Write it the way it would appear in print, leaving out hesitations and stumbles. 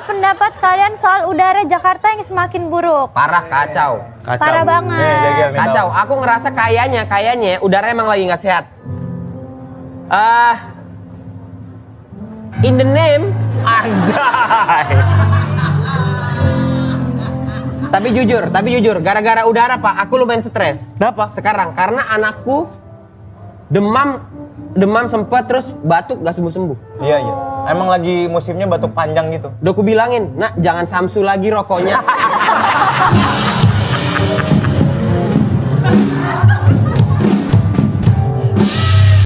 pendapat kalian soal udara Jakarta yang semakin buruk? Parah, kacau. Parah banget. Kacau. Aku ngerasa kayaknya udara emang lagi nggak sehat. In the name, Anjay. tapi jujur, gara-gara udara Pak, aku lumayan stres. Kenapa? Sekarang karena anakku demam sempet terus batuk gak sembuh-sembuh. Iya. Emang lagi musimnya batuk panjang gitu. Udah aku bilangin, nak jangan Samsu lagi rokoknya.